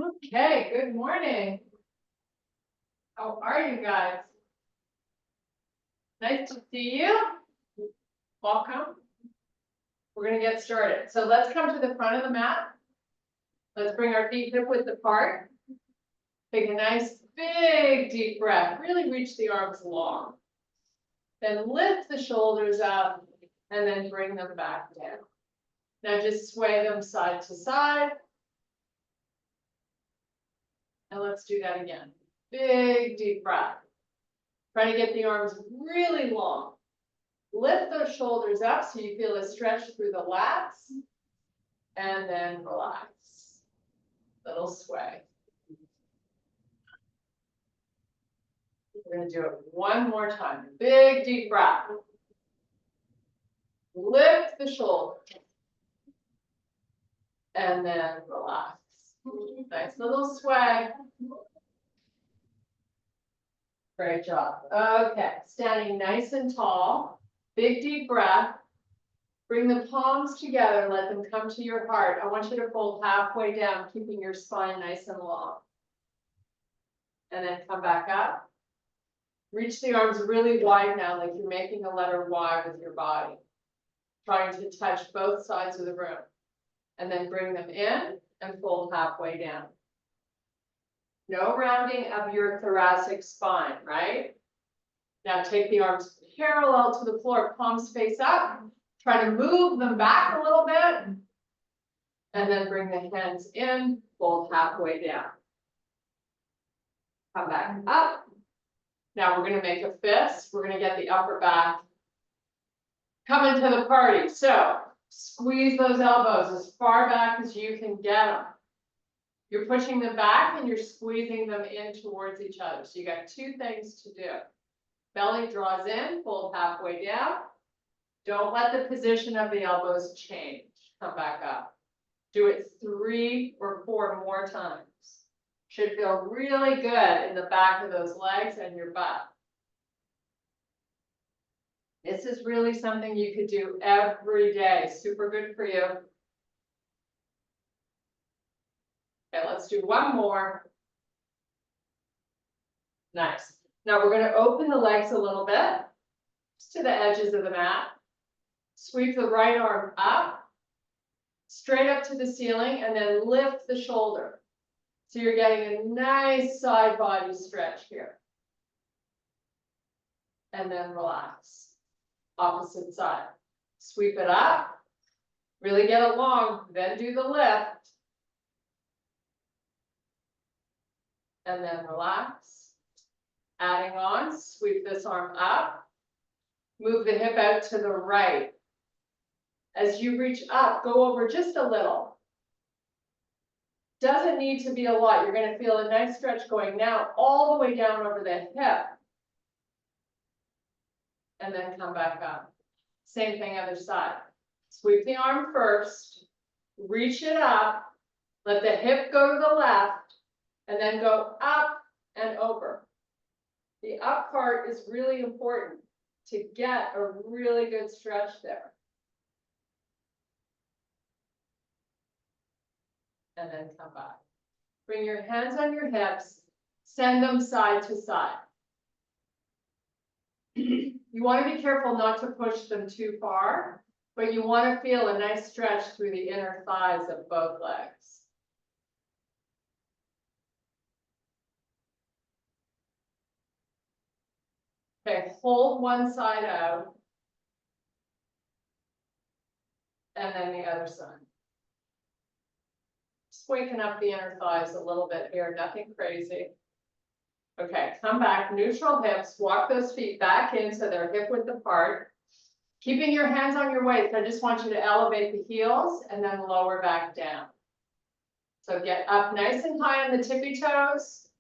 Okay, good morning. How are you guys? Nice to see you. Welcome. We're going to get started. So let's come to the front of the mat. Let's bring our feet hip width apart. Take a nice big deep breath. Really reach the arms long. Then lift the shoulders up and then bring them back down. Now just sway them side to side. And let's do that again. Big deep breath. Try to get the arms really long. Lift those shoulders up so you feel a stretch through the lats. And then relax. Little sway. We're going to do it one more time. Big deep breath. Lift the shoulders. And then relax. Nice little sway. Great job. Okay, standing nice and tall. Big deep breath. Bring the palms together, let them come to your heart. I want you to fold halfway down, keeping your spine nice and long. And then come back up. Reach the arms really wide now, like you're making a letter Y with your body. Trying to touch both sides of the room. And then bring them in and fold halfway down. No rounding of your thoracic spine, right? Now take the arms parallel to the floor, palms face up. Try to move them back a little bit. And then bring the hands in, fold halfway down. Come back up. Now we're going to make a fist. We're going to get the upper back coming to the party. So squeeze those elbows as far back as you can get them. You're pushing them back and you're squeezing them in towards each other. So you got two things to do. Belly draws in, fold halfway down. Don't let the position of the elbows change. Come back up. Do it 3 or 4 more times. Should feel really good in the back of those legs and your butt. This is really something you could do every day. Super good for you. Okay, let's do one more. Nice. Now we're going to open the legs a little bit, just to the edges of the mat. Sweep the right arm up, straight up to the ceiling, and then lift the shoulder. So you're getting a nice side body stretch here. And then relax. Opposite side. Sweep it up, really get it long, then do the lift. And then relax. Adding on, sweep this arm up. Move the hip out to the right. As you reach up, go over just a little. Doesn't need to be a lot. You're going to feel a nice stretch going now all the way down over the hip. And then come back up. Same thing other side. Sweep the arm first. Reach it up. Let the hip go to the left. And then go up and over. The up part is really important to get a really good stretch there. And then come back. Bring your hands on your hips. Send them side to side. You want to be careful not to push them too far, but you want to feel a nice stretch through the inner thighs of both legs. Okay, hold one side out. And then the other side. Just waking up the inner thighs a little bit here, nothing crazy. Okay, come back, neutral hips, walk those feet back in so they're hip width apart. Keeping your hands on your waist, I just want you to elevate the heels and then lower back down. So get up nice and high on the tippy toes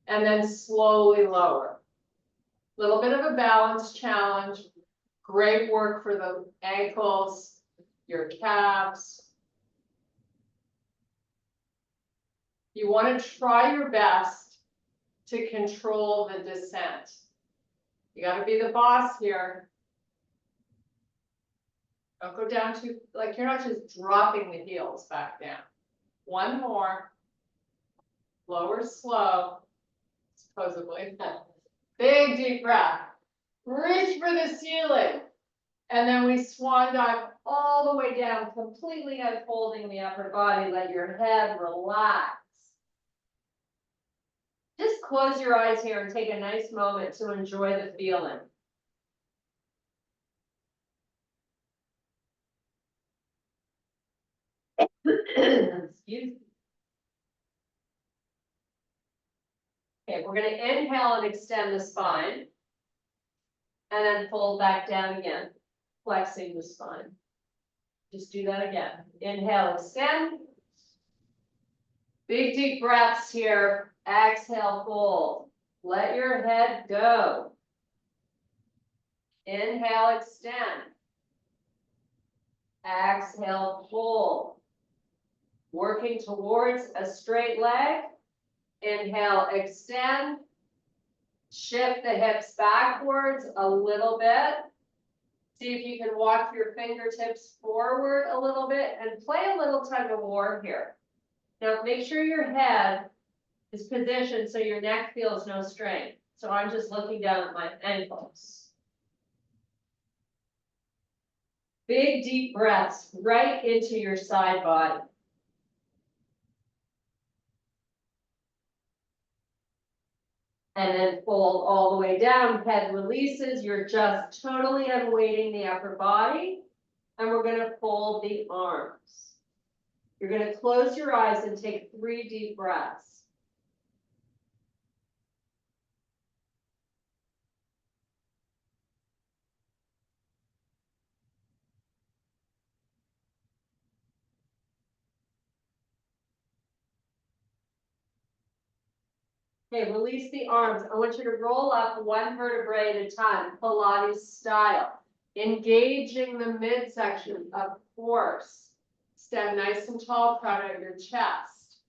and then slowly lower. A little bit of a balance challenge. Great work for the ankles, your calves. You want to try your best to control the descent. You got to be the boss here. Don't go down too, like you're not just dropping the heels back down. One more. lower slow, supposedly. Big deep breath. Reach for the ceiling. And then we swan dive all the way down, completely unfolding the upper body. Let your head relax. Just close your eyes here and take a nice moment to enjoy the feeling. Excuse me. Okay, we're going to inhale and extend the spine. And then fold back down again, flexing the spine. Just do that again. Inhale, extend. Big deep breaths here. Exhale, fold. Let your head go. Inhale, extend. Exhale, fold. Working towards a straight leg. Inhale, extend. Shift the hips backwards a little bit. See if you can walk your fingertips forward a little bit and play a little tug of war here. Now make sure your head is positioned so your neck feels no strain. So I'm just looking down at my ankles. Big deep breaths right into your side body. And then fold all the way down, head releases, you're just totally unweighting the upper body. And we're gonna fold the arms. You're gonna close your eyes and take 3 deep breaths. Okay, release the arms. I want you to roll up 1 vertebrae at a time, Pilates style. Engaging the midsection, of course. Stand nice and tall, proud of your chest.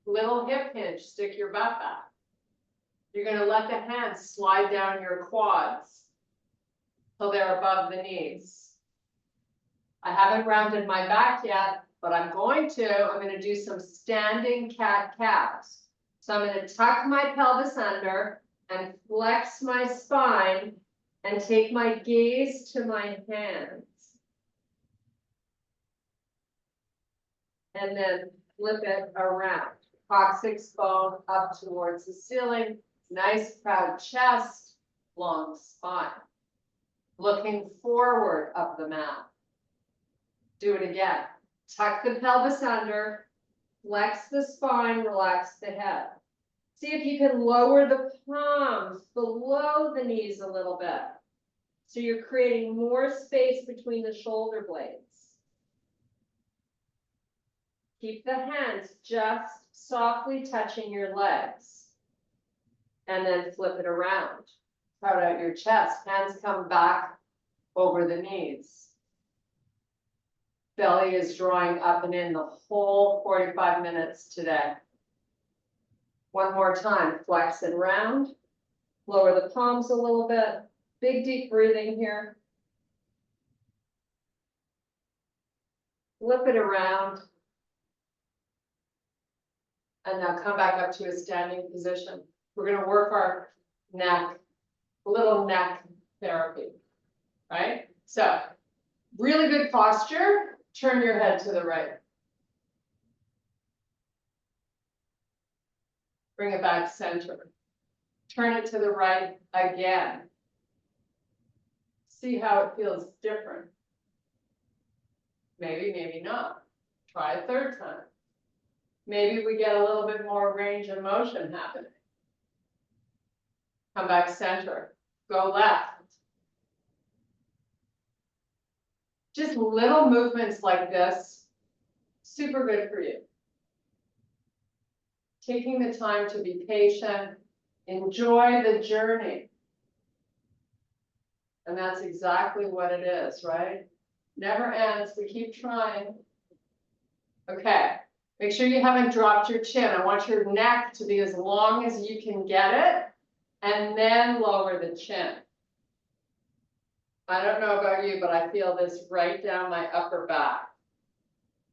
Little hip hinge, stick your butt back. You're gonna let the hands slide down your quads till they're above the knees. I haven't rounded my back yet, but I'm going to. I'm gonna do some standing cat-cows. So I'm going to tuck my pelvis under and flex my spine and take my gaze to my hands. And then flip it around. Coccyx bone up towards the ceiling. Nice proud chest, long spine. Looking forward up the mat. Do it again. Tuck the pelvis under. Flex the spine, relax the head. See if you can lower the palms below the knees a little bit. So you're creating more space between the shoulder blades. Keep the hands just softly touching your legs. And then flip it around. Proud out your chest. Hands come back over the knees. Belly is drawing up and in the whole 45 minutes today. One more time, flex and round. Lower the palms a little bit. Big deep breathing here. Flip it around. And now come back up to a standing position. We're gonna work our neck, a little neck therapy, right? So, really good posture. Turn your head to the right. Bring it back center. Turn it to the right again. See how it feels different. Maybe, maybe not. Try a 3rd time. Maybe we get a little bit more range of motion happening. Come back center. Go left. Just little movements like this, super good for you. Taking the time to be patient, enjoy the journey. And that's exactly what it is, right? Never ends, we keep trying. Okay, make sure you haven't dropped your chin. I want your neck to be as long as you can get it, and then lower the chin. I don't know about you, but I feel this right down my upper back.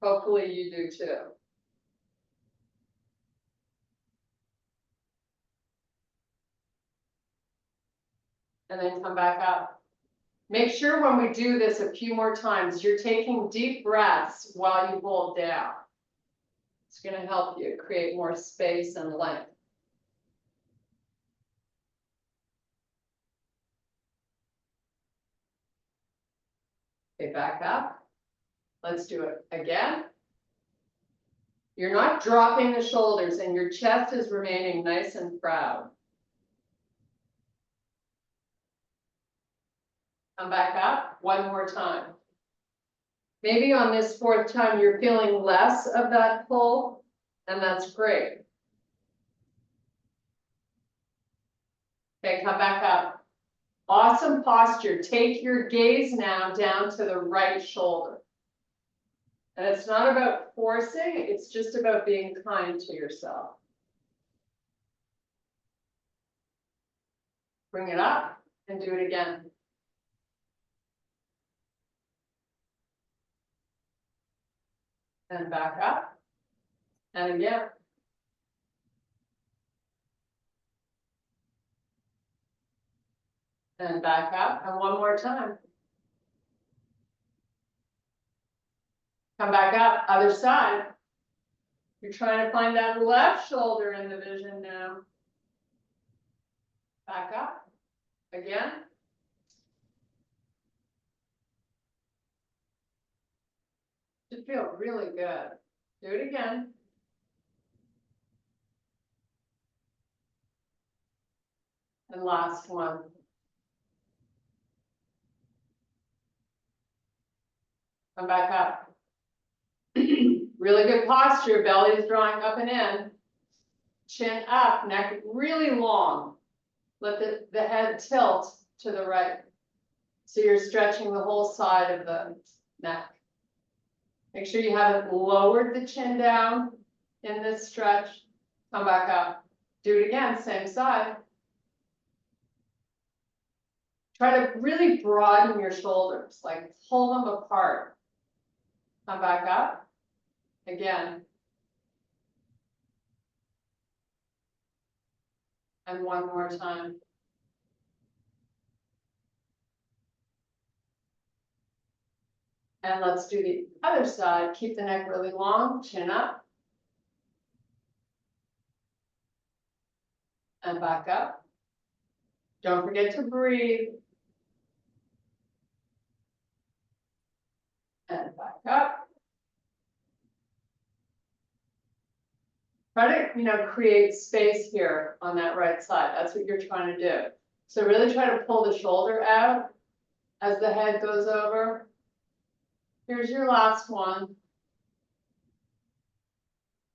Hopefully you do too. and then come back up. Make sure when we do this a few more times, you're taking deep breaths while you hold down. It's going to help you create more space and length. Okay, back up. Let's do it again. You're not dropping the shoulders and your chest is remaining nice and proud. Come back up one more time. Maybe on this fourth time, you're feeling less of that pull, and that's great. Okay, come back up. Awesome posture. Take your gaze now down to the right shoulder. And it's not about forcing, it's just about being kind to yourself. Bring it up and do it again. And back up. And again. And back up. And one more time. Come back up, other side. You're trying to find that left shoulder in the vision now. Back up. Again. Should feel really good. Do it again. And last one. Come back up. Really good posture. Belly is drawing up and in. Chin up, neck really long. Let the head tilt to the right. So you're stretching the whole side of the neck. Make sure you haven't lowered the chin down in this stretch. Come back up. Do it again, same side. Try to really broaden your shoulders, like pull them apart. Come back up. Again. And one more time. And let's do the other side. Keep the neck really long, chin up. And back up. Don't forget to breathe. And back up. Try to, create space here on that right side. That's what you're trying to do. So really try to pull the shoulder out as the head goes over. Here's your last one.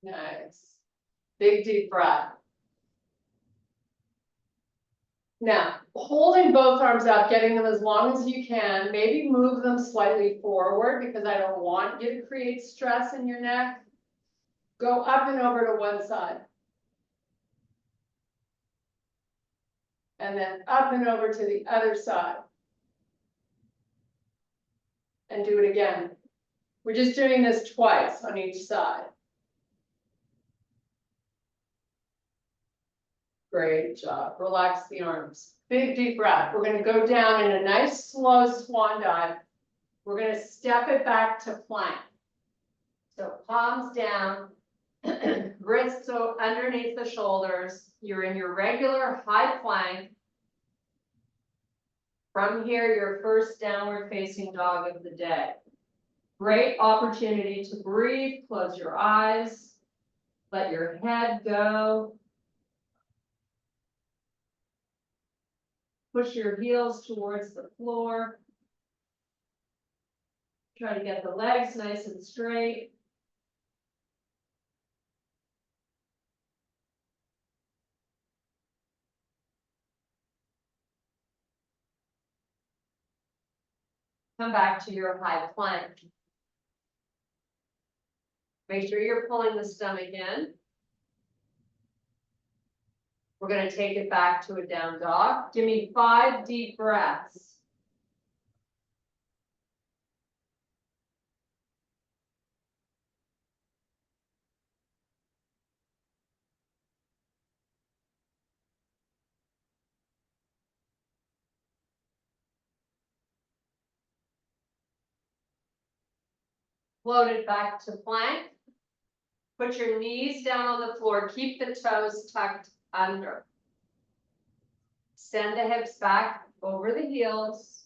Nice. Big deep breath. Now, holding both arms up, getting them as long as you can, maybe move them slightly forward because I don't want you to create stress in your neck. Go up and over to one side. And then up and over to the other side. And do it again. We're just doing this twice on each side. Great job. Relax the arms. Big deep breath. We're going to go down in a nice slow swan dive. We're going to step it back to plank. So palms down, wrists underneath the shoulders. You're in your regular high plank. From here, your first downward facing dog of the day. Great opportunity to breathe. Close your eyes. Let your head go. Push your heels towards the floor. Try to get the legs nice and straight. Come back to your high plank. Make sure you're pulling the stomach in. We're going to take it back to a down dog. Give me 5 deep breaths. Float it back to plank. Put your knees down on the floor. Keep the toes tucked under. Send the hips back over the heels.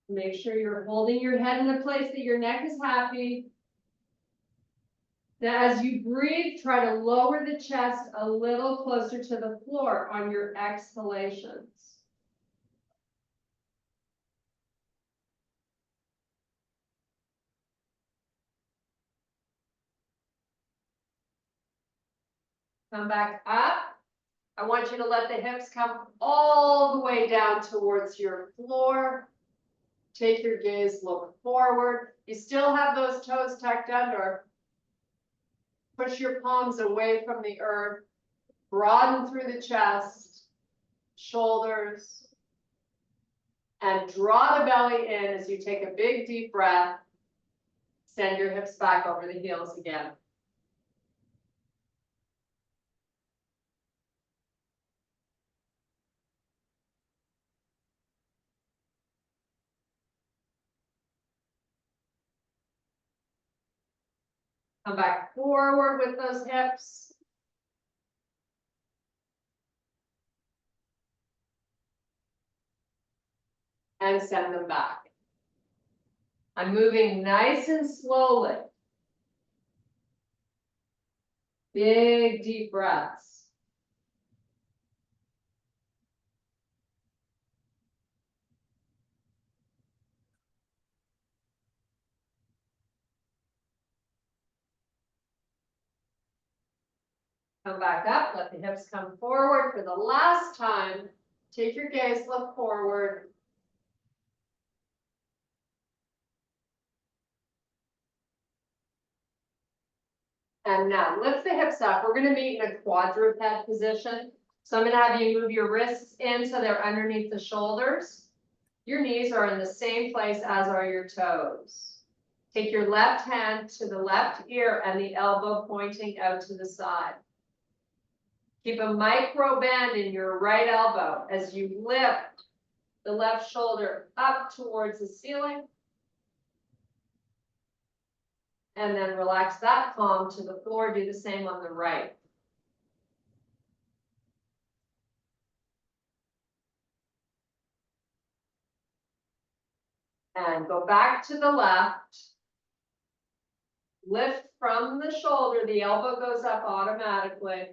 Make sure you're holding your head in a place that your neck is happy. Now, as you breathe, try to lower the chest a little closer to the floor on your exhalations. Come back up. I want you to let the hips come all the way down towards your floor. Take your gaze, look forward. You still have those toes tucked under. Push your palms away from the earth. Broaden through the chest, shoulders, and draw the belly in as you take a big deep breath. Send your hips back over the heels again. Come back forward with those hips. And send them back. I'm moving nice and slowly. Big deep breaths. Come back up, let the hips come forward for the last time. Take your gaze, look forward. And now lift the hips up. We're going to meet in a quadruped position. So I'm going to have you move your wrists in so they're underneath the shoulders. Your knees are in the same place as are your toes. Take your left hand to the left ear and the elbow pointing out to the side. Keep a micro bend in your right elbow as you lift the left shoulder up towards the ceiling. And then relax that palm to the floor. Do the same on the right. And go back to the left. Lift from the shoulder. The elbow goes up automatically.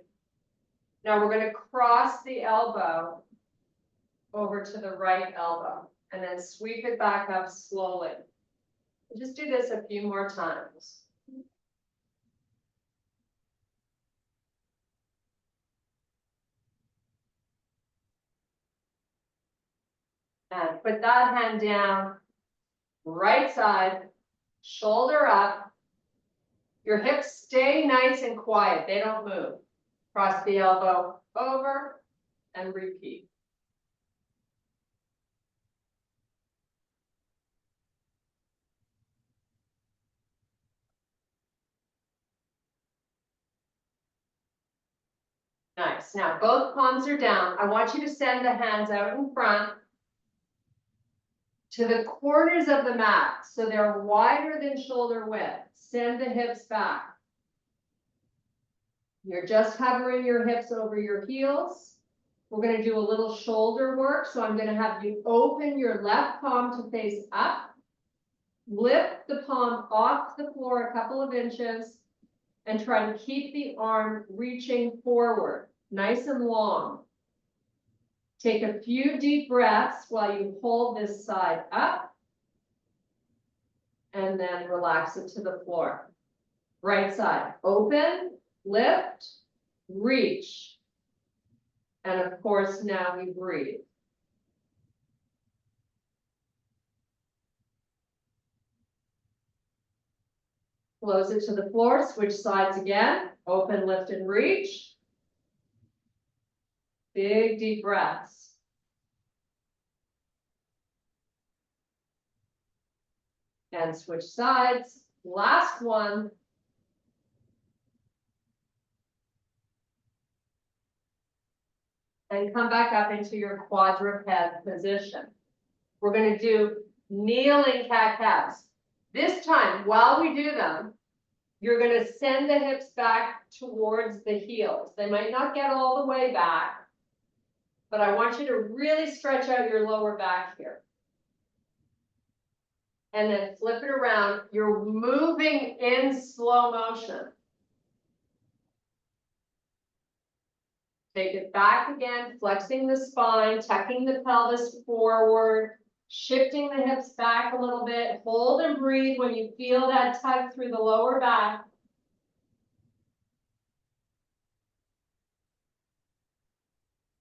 Now we're going to cross the elbow over to the right elbow. And then sweep it back up slowly. Just do this a few more times. And put that hand down, right side, shoulder up. Your hips stay nice and quiet, they don't move. Cross the elbow over and repeat. Nice. Now both palms are down. I want you to send the hands out in front to the corners of the mat so they're wider than shoulder width. Send the hips back. You're just hovering your hips over your heels. We're going to do a little shoulder work. So I'm going to have you open your left palm to face up. Lift the palm off the floor a couple of inches and try to keep the arm reaching forward, nice and long. Take a few deep breaths while you hold this side up and then relax it to the floor. Right side, open, lift, reach. And of course, now we breathe. Close it to the floor, switch sides again, open, lift, and reach. Big deep breaths. And switch sides. Last one. And come back up into your quadruped position. We're going to do Kneeling cat-cows. This time, while we do them, you're going to send the hips back towards the heels. They might not get all the way back, but I want you to really stretch out your lower back here. And then flip it around. You're moving in slow motion. Take it back again, flexing the spine, tucking the pelvis forward, shifting the hips back a little bit. Hold and breathe when you feel that tug through the lower back.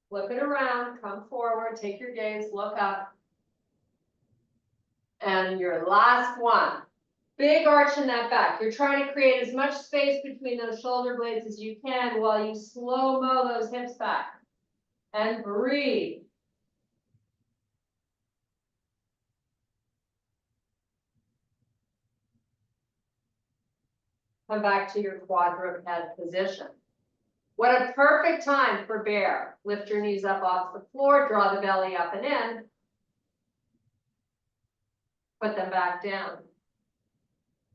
Flip it around, come forward, take your gaze, look up. And your last one. Big arch in that back. You're trying to create as much space between those shoulder blades as you can while you slow-mo those hips back. And breathe. Come back to your quadruped position. What a perfect time for bear. Lift your knees up off the floor, draw the belly up and in. Put them back down.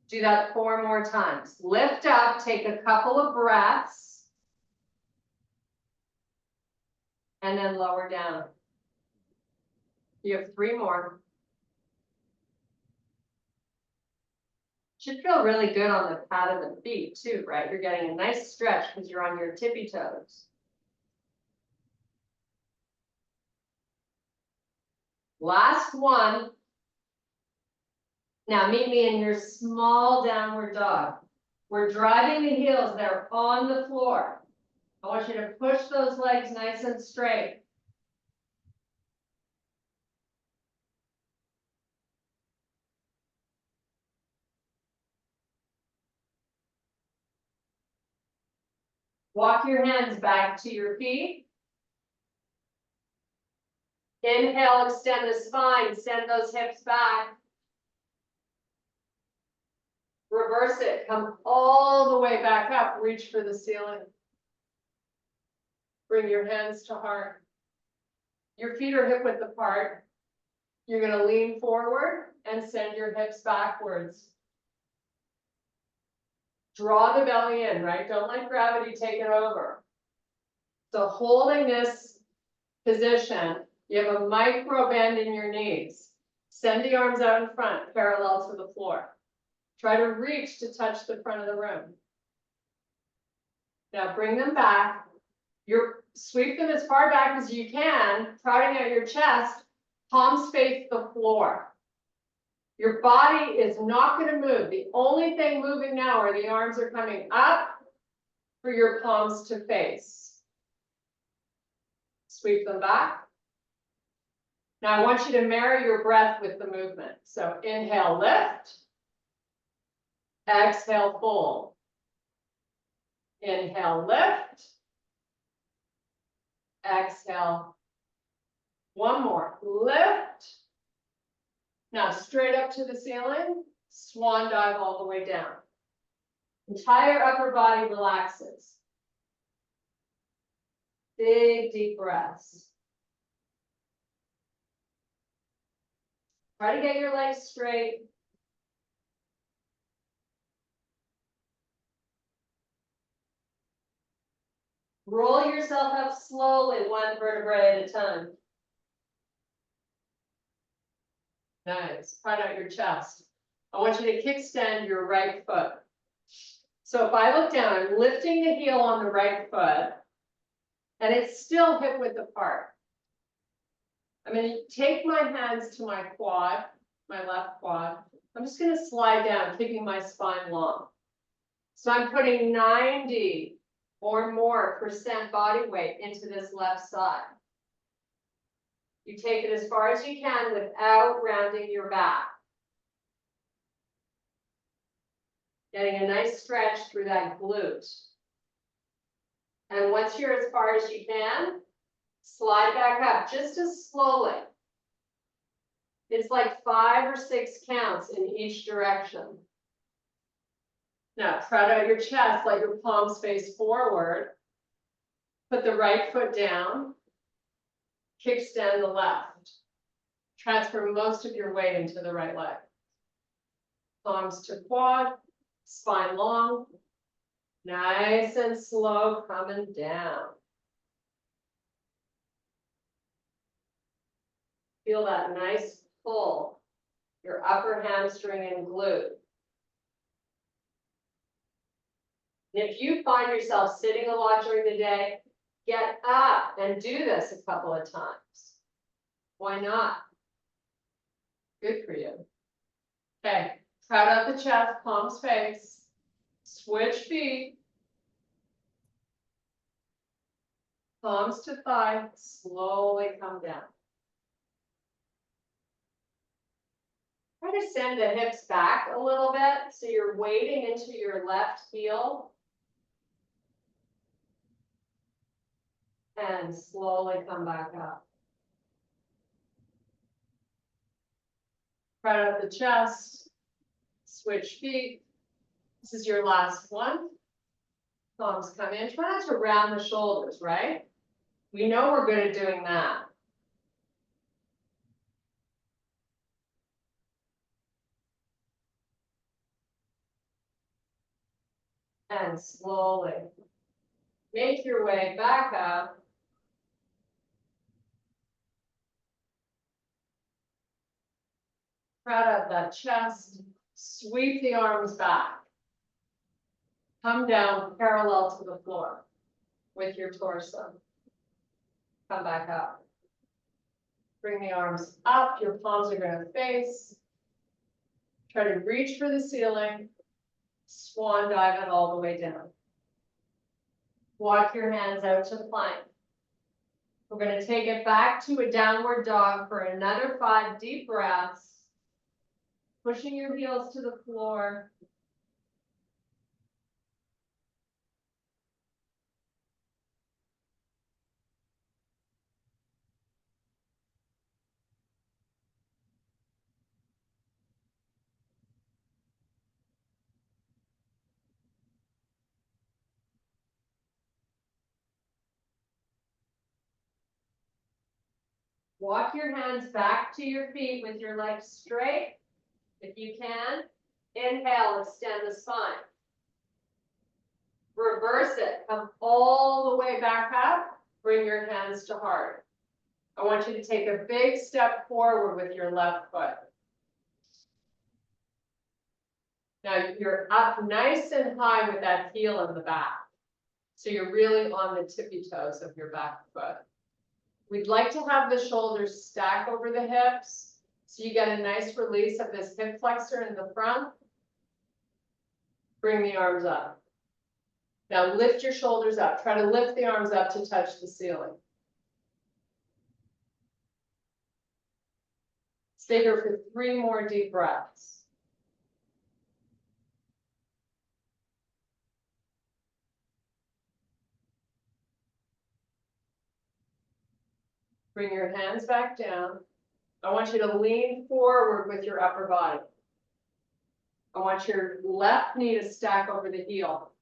Do that 4 more times. Lift up, take a couple of breaths, and then lower down. You have 3 more. Should feel really good on the pad of the feet too, right? You're getting a nice stretch because you're on your tippy toes. Last one. Now meet me in your small downward dog. We're driving the heels, they're on the floor. I want you to push those legs nice and straight. Walk your hands back to your feet. Inhale, extend the spine, send those hips back. Reverse it, come all the way back up, reach for the ceiling. Bring your hands to heart. Your feet are hip width apart. You're going to lean forward and send your hips backwards. Draw the belly in, right? Don't let gravity take it over. So holding this position, you have a micro bend in your knees. Send the arms out in front, parallel to the floor. Try to reach to touch the front of the room. Now bring them back. Sweep them as far back as you can, crowding out your chest, palms face the floor. Your body is not going to move. The only thing moving now are the arms are coming up for your palms to face. Sweep them back. Now I want you to marry your breath with the movement. So inhale, lift. Exhale, fold. Inhale, lift. Exhale. One more. Lift. Now straight up to the ceiling. Swan dive all the way down. Entire upper body relaxes. Big, deep breaths. Try to get your legs straight. Roll yourself up slowly, 1 vertebrae at a time. Nice. Spread out your chest. I want you to kickstand your right foot. So if I look down, I'm lifting the heel on the right foot, and it's still hip width apart. I'm going to take my hands to my quad, my left quad. I'm just going to slide down, keeping my spine long. So I'm putting 90 or more % body weight into this left side. You take it as far as you can without rounding your back. Getting a nice stretch through that glute. And once you're as far as you can, slide back up just as slowly. It's like 5 or 6 counts in each direction. Now, spread out your chest, let your palms face forward. Put the right foot down. Kickstand the left. Transfer most of your weight into the right leg. Palms to quad, spine long. Nice and slow coming down. Feel that nice pull, your upper hamstring and glute. And if you find yourself sitting a lot during the day, get up and do this a couple of times. Why not? Good for you. Okay, proud out the chest, palms face. Switch feet. Palms to thigh, slowly come down. Try to send the hips back a little bit so you're weighting into your left heel. And slowly come back up. Proud out the chest, switch feet. This is your last one. Palms come in, try not to round the shoulders, right? We know we're good at doing that. And slowly make your way back up. Proud of that chest, sweep the arms back. Come down parallel to the floor with your torso. Come back up. Bring the arms up, your palms are going to face. Try to reach for the ceiling. Swan dive it all the way down. Walk your hands out to plank. We're going to take it back to a downward dog for another 5 deep breaths. Pushing your heels to the floor. Walk your hands back to your feet with your legs straight. If you can, inhale, extend the spine. Reverse it, come all the way back up, bring your hands to heart. I want you to take a big step forward with your left foot. Now you're up nice and high with that heel in the back. So you're really on the tippy toes of your back foot. We'd like to have the shoulders stack over the hips, so you get a nice release of this hip flexor in the front. Bring the arms up. Now lift your shoulders up. Try to lift the arms up to touch the ceiling. Stay here for 3 more deep breaths. Bring your hands back down. I want you to lean forward with your upper body. I want your left knee to stack over the heel.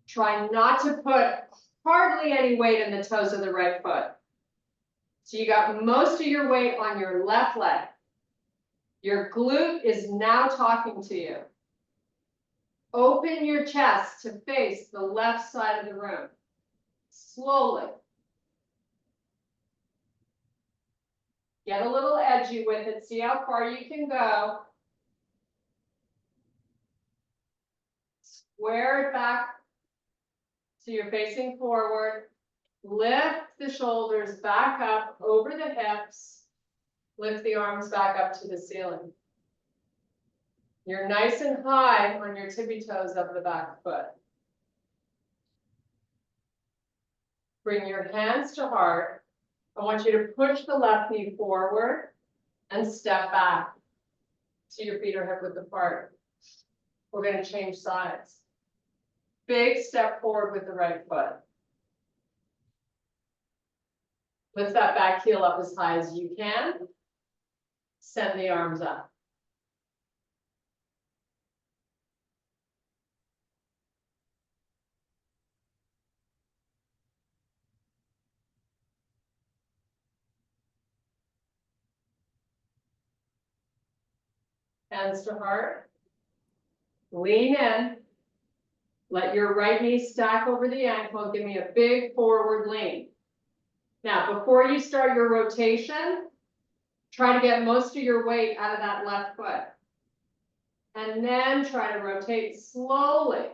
Try not to put hardly any weight in the toes of the right foot. So you got most of your weight on your left leg. Your glute is now talking to you. Open your chest to face the left side of the room. Slowly. Get a little edgy with it. See how far you can go. Square it back so you're facing forward. Lift the shoulders back up over the hips. Lift the arms back up to the ceiling. You're nice and high on your tippy toes of the back foot. Bring your hands to heart. I want you to push the left knee forward and step back so your feet are hip width apart. We're going to change sides. Big step forward with the right foot. Lift that back heel up as high as you can. Send the arms up. Hands to heart. Lean in. Let your right knee stack over the ankle. Give me a big forward lean. Now, before you start your rotation, try to get most of your weight out of that left foot. And then try to rotate slowly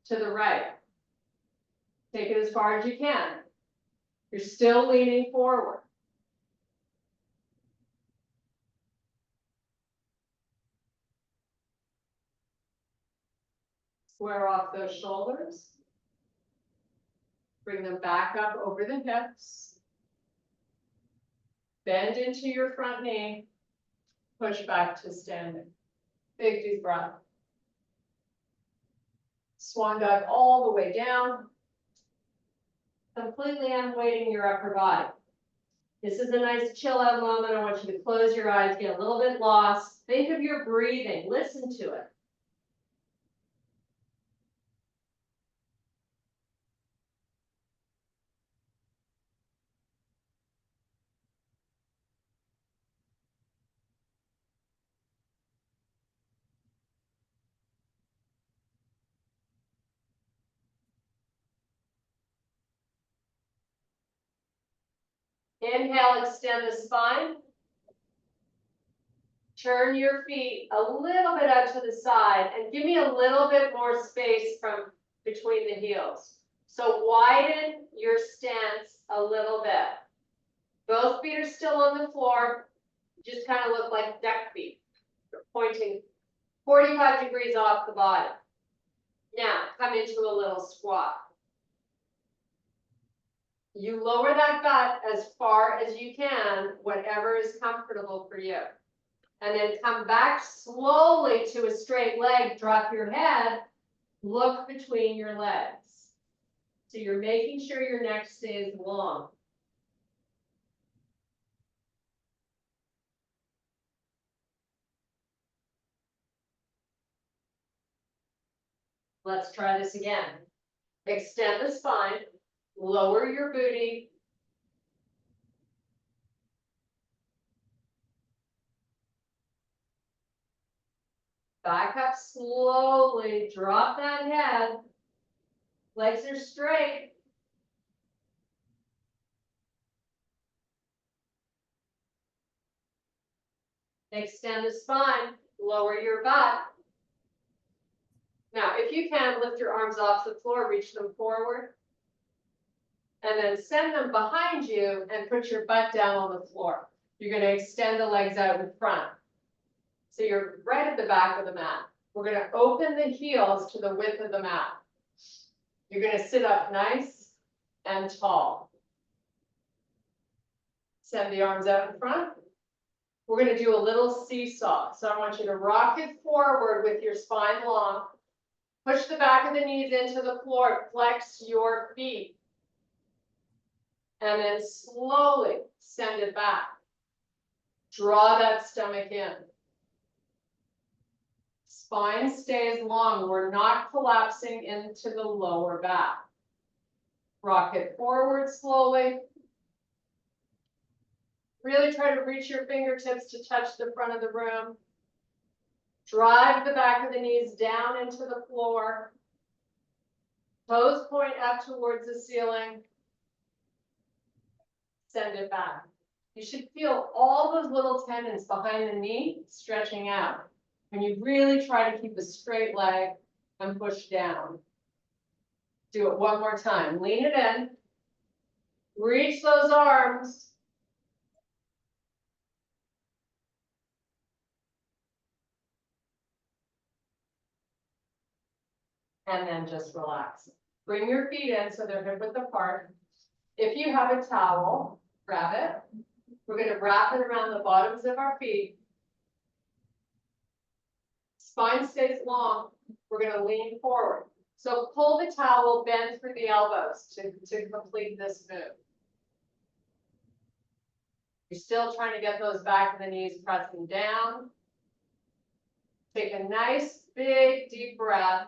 to the right. Take it as far as you can. You're still leaning forward. Square off those shoulders. Bring them back up over the hips. Bend into your front knee. Push back to standing. Big deep breath. Swan dive all the way down. Completely unweighting your upper body. This is a nice chill out moment. I want you to close your eyes, get a little bit lost. Think of your breathing, listen to it. Inhale, extend the spine. Turn your feet a little bit out to the side and give me a little bit more space from between the heels. So widen your stance a little bit. Both feet are still on the floor. Just kind of look like duck feet. You're pointing 45 degrees off the body. Now, come into a little squat. You lower that butt as far as you can, whatever is comfortable for you. And then come back slowly to a straight leg, drop your head, look between your legs. So you're making sure your neck stays long. Let's try this again. Extend the spine, lower your booty. Back up slowly, drop that head. Legs are straight. Extend the spine, lower your butt. Now, if you can, lift your arms off the floor, reach them forward. And then send them behind you and put your butt down on the floor. You're going to extend the legs out in front. So you're right at the back of the mat. We're going to open the heels to the width of the mat. You're going to sit up nice and tall. Send the arms out in front. We're going to do a little seesaw. So I want you to rock it forward with your spine long. Push the back of the knees into the floor. Flex your feet. And then slowly send it back. Draw that stomach in. Spine stays long. We're not collapsing into the lower back. Rock it forward slowly. Really try to reach your fingertips to touch the front of the room. Drive the back of the knees down into the floor. Toes point up towards the ceiling. Send it back. You should feel all those little tendons behind the knee stretching out. When you really try to keep a straight leg and push down. Do it one more time. Lean it in. Reach those arms. And then just relax. Bring your feet in so they're hip width apart. If you have a towel, grab it. We're going to wrap it around the bottoms of our feet. Spine stays long. We're going to lean forward. So pull the towel, bend through the elbows to complete this move. You're still trying to get those back of the knees pressing down. Take a nice, big, deep breath.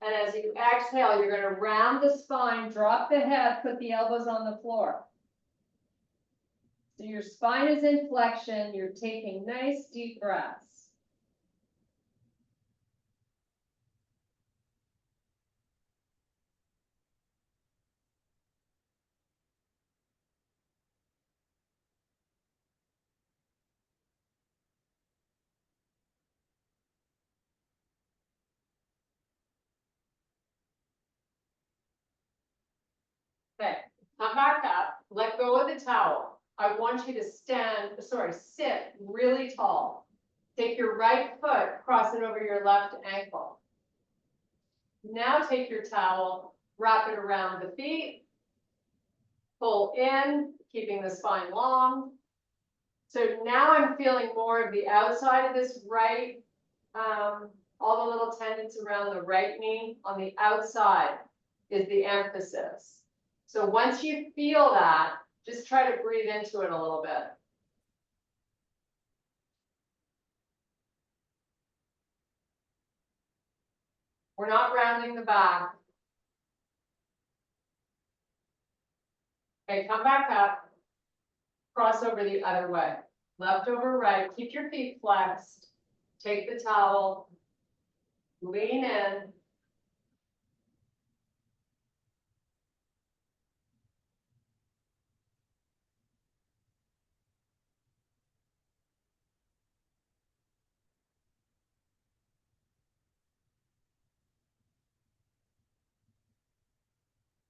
And as you exhale, you're going to round the spine, drop the head, put the elbows on the floor. So your spine is in flexion, you're taking nice deep breaths. Okay, come back up, let go of the towel. I want you to sit really tall. Take your right foot, cross it over your left ankle. Now take your towel, wrap it around the feet, pull in, keeping the spine long. So now I'm feeling more of the outside of this right, all the little tendons around the right knee on the outside is the emphasis. So once you feel that, just try to breathe into it a little bit. We're not rounding the back. Okay, come back up. Cross over the other way. Left over right. Keep your feet flexed. Take the towel. Lean in.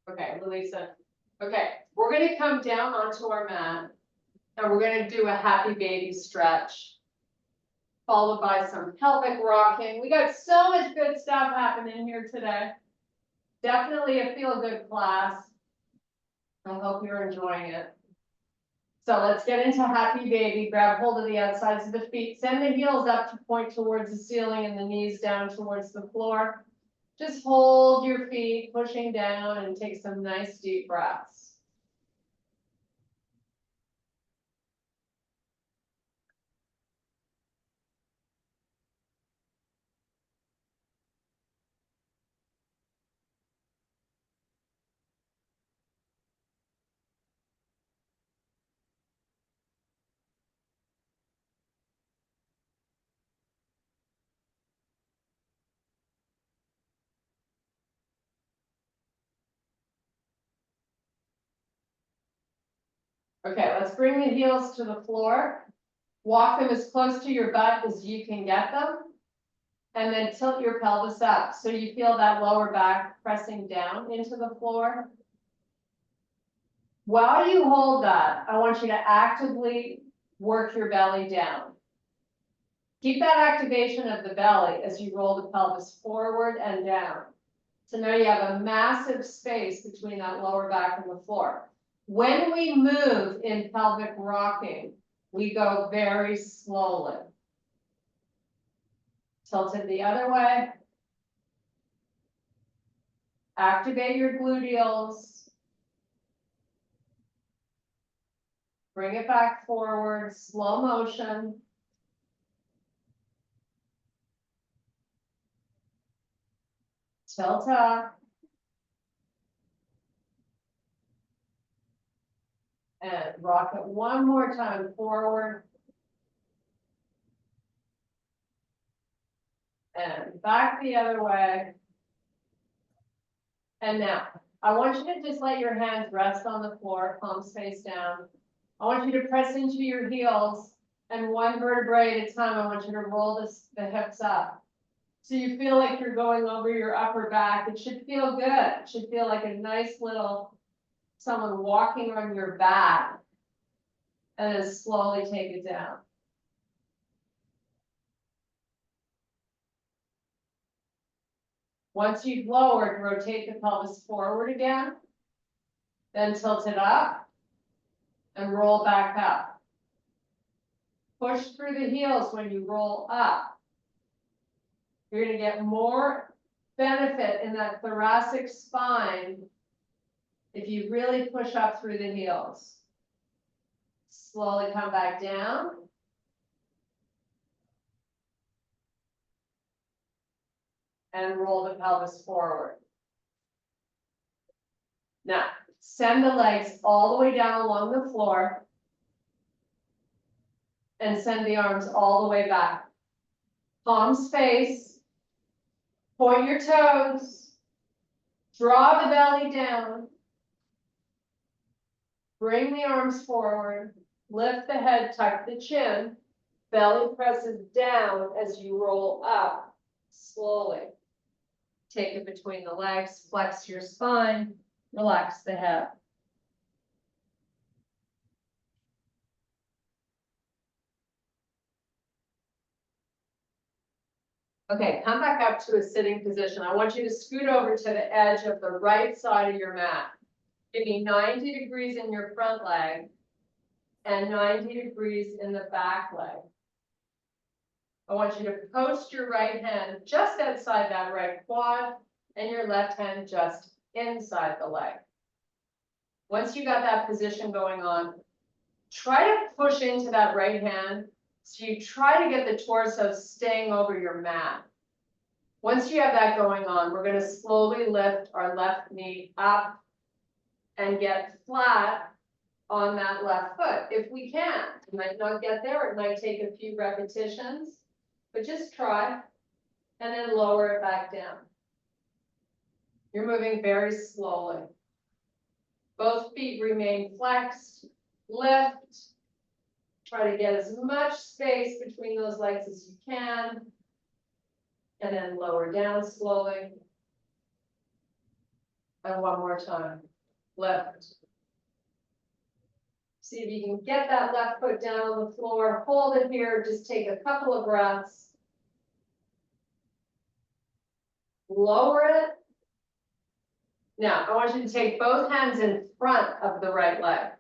Okay, release it. Okay, we're gonna come down onto our mat and we're gonna do a happy baby stretch, followed by some pelvic rocking. We got so much good stuff happening here today. Definitely a feel-good class. I hope you're enjoying it. So let's get into happy baby. Grab hold of the outsides of the feet. Send the heels up to point towards the ceiling and the knees down towards the floor. Just hold your feet, pushing down, and take some nice deep breaths. Okay, let's bring the heels to the floor. Walk them as close to your butt as you can get them. And then tilt your pelvis up so you feel that lower back pressing down into the floor. While you hold that, I want you to actively work your belly down. Keep that activation of the belly as you roll the pelvis forward and down. So now you have a massive space between that lower back and the floor. When we move in pelvic rocking, we go very slowly. Tilt it the other way. Activate your gluteals. Bring it back forward, slow motion. Tilt up. And rock it one more time forward. And back the other way. And now, I want you to just let your hands rest on the floor, palms face down. I want you to press into your heels, and one vertebrae at a time, I want you to roll the hips up. So you feel like you're going over your upper back. It should feel good. It should feel like a nice little, someone walking on your back. And then slowly take it down. Once you've lowered, rotate the pelvis forward again, then tilt it up and roll back up. Push through the heels when you roll up. You're going to get more benefit in that thoracic spine if you really push up through the heels. Slowly come back down. And roll the pelvis forward. Now, send the legs all the way down along the floor. and send the arms all the way back. Palms face, point your toes, draw the belly down, bring the arms forward, lift the head, tuck the chin, belly presses down as you roll up slowly. Take it between the legs, flex your spine, relax the head. Okay, come back up to a sitting position. I want you to scoot over to the edge of the right side of your mat. Give me 90 degrees in your front leg and 90 degrees in the back leg. I want you to post your right hand just outside that right quad and your left hand just inside the leg. Once you got that position going on, try to push into that right hand. So you try to get the torso staying over your mat. Once you have that going on, we're going to slowly lift our left knee up and get flat on that left foot. If we can, you might not get there. It might take a few repetitions, but just try and then lower it back down. You're moving very slowly. Both feet remain flexed. Lift. Try to get as much space between those legs as you can. And then lower down slowly. And one more time. Lift. See if you can get that left foot down on the floor. Hold it here. Just take a couple of breaths. Lower it. Now, I want you to take both hands in front of the right leg.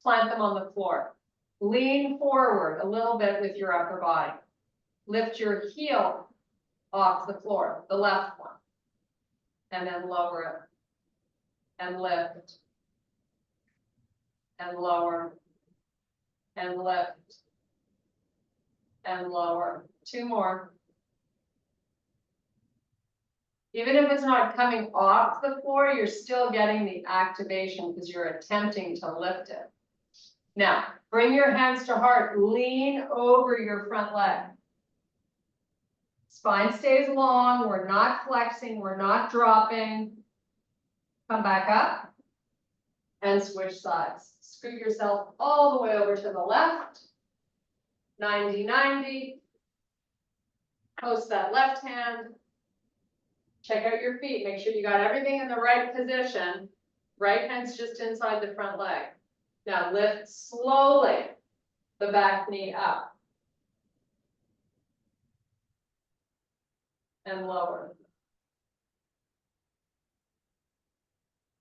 Plant them on the floor. Lean forward a little bit with your upper body. Lift your heel off the floor, the left one. And then lower it. And lift. And lower. And lift. And lower. Two more. Even if it's not coming off the floor, you're still getting the activation because you're attempting to lift it. Now, bring your hands to heart, lean over your front leg. Spine stays long, we're not flexing, we're not dropping. Come back up and switch sides. Scoot yourself all the way over to the left. 90-90. Post that left hand. Check out your feet. Make sure you got everything in the right position. Right hand's just inside the front leg. Now lift slowly the back knee up. And lower.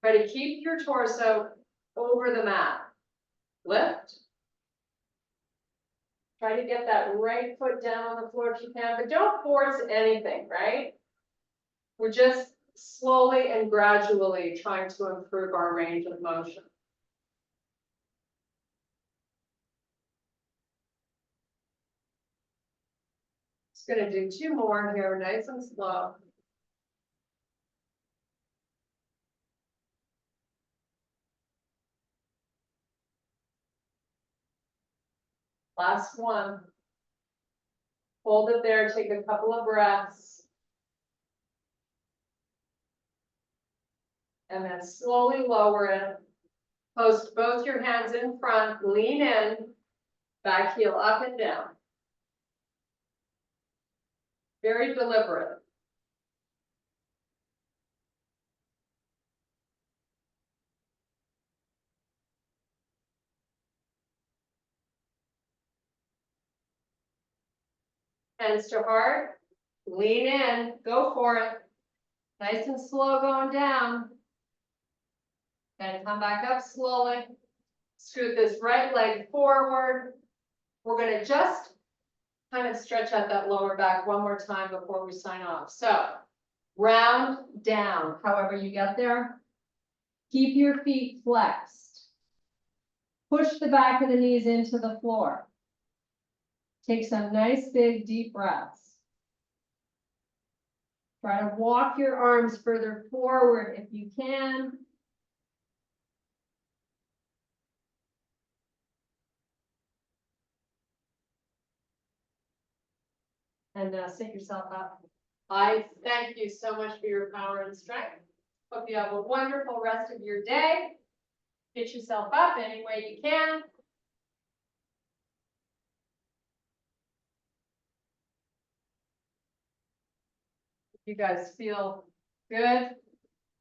Try to keep your torso over the mat. Lift. Try to get that right foot down on the floor if you can, but don't force anything, right? We're just slowly and gradually trying to improve our range of motion. Just going to do two more here, nice and slow. Last one. Hold it there, take a couple of breaths. And then slowly lower it. Post both your hands in front, lean in, back heel up and down. Very deliberate. Hands to heart, lean in, go for it. Nice and slow going down. And come back up slowly. Scoot this right leg forward. We're going to just kind of stretch out that lower back one more time before we sign off. So round down, however you get there. Keep your feet flexed. Push the back of the knees into the floor. Take some nice big deep breaths. Try to walk your arms further forward if you can. and sit yourself up. I thank you so much for your power and strength. Hope you have a wonderful rest of your day. Get yourself up any way you can. You guys feel good?